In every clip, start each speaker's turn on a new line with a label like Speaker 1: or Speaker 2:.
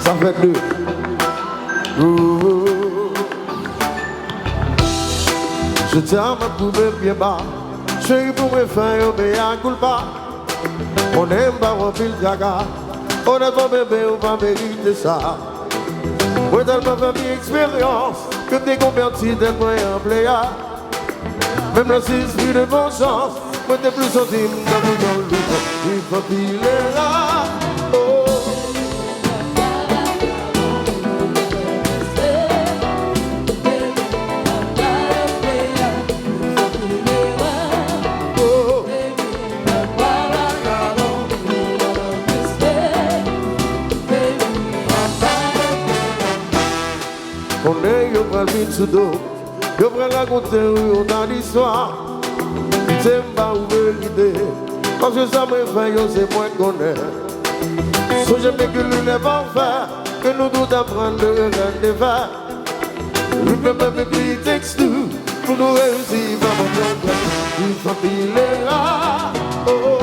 Speaker 1: Ça fait deux. Je tiens ma poubelle bien bas. Chérie pour me faire mais à culpa. On aime pas remplir le gaga. On est pas bébé, on va mériter ça. Moi tellement fait une expérience que t'es converti d'être un player. Même le 6 plus de bonne chance. Moi t'es plus senti dans le loup. Il faut qu'il est là. Oh. On est, yo prend le vide sous dos. Yo prend raconter où on a l'histoire. C'est pas ouvrir l'idée. Parce que ça me fait, yo c'est moins qu'on est. So j'aime que nous n'est pas faire. Que nous tout apprendre de rien de faire. We peut même écrire texte tout. Pour nous réussir, pas mon plan. Il faut qu'il est là. Oh, oh.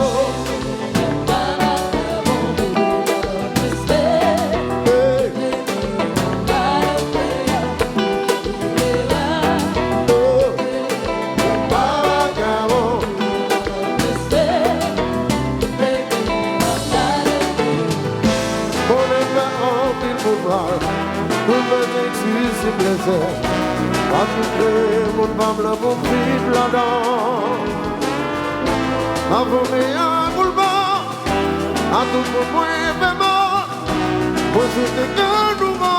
Speaker 1: A tout mon femme pour vivre là-dedans. A vous à boulevard, a tout mon point vraiment. Moi c'était que nous m'en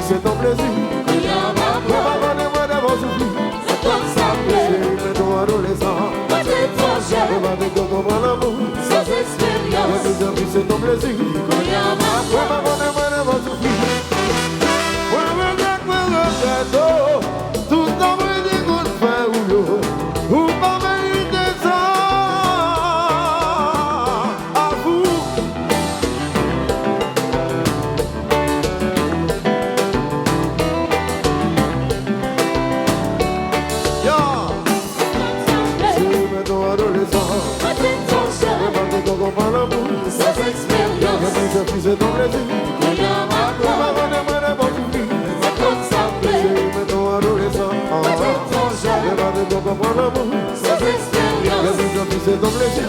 Speaker 1: c'est ton plaisir. C'est comme ça, c'est ton adolescent. Sans expérience, c'est ton plaisir. Tout en me dégoûte, frère ou pas mériter ça. À vous. Sans expérience, c'est ton plaisir. C'est comme ça, c'est ton adolescent. Sans expérience, c'est ton plaisir.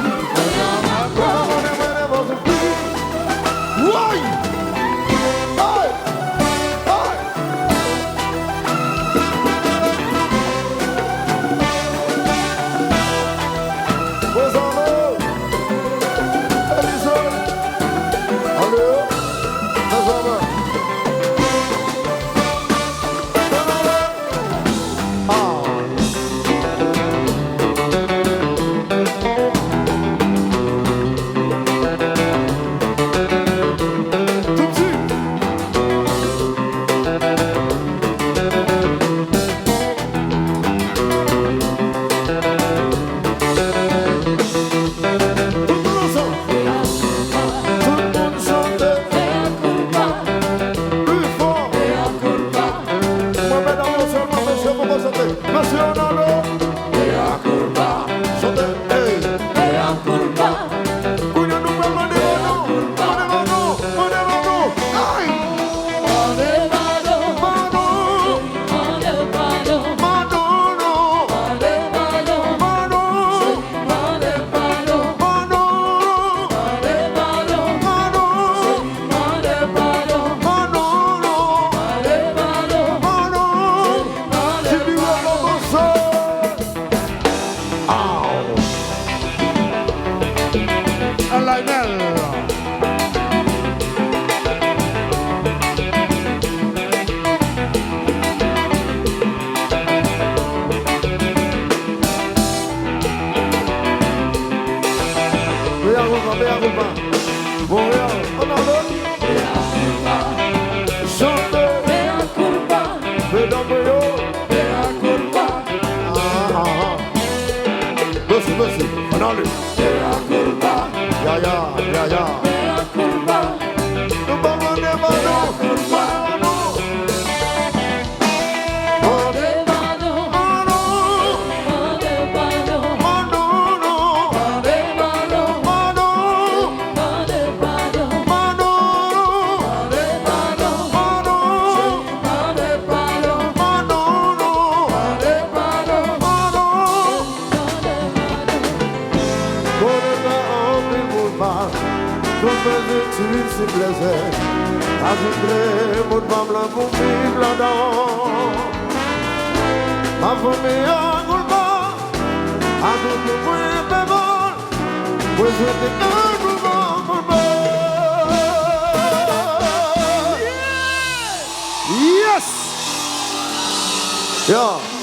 Speaker 1: Merci. On a lu. Ya. Nous parlons de si plaisait, à vivre, mon femme la pour vivre là-dedans. Ma famille a goulba, à tout le point bémol, moi je t'ai un mouvement pour moi. Yes! Yeah!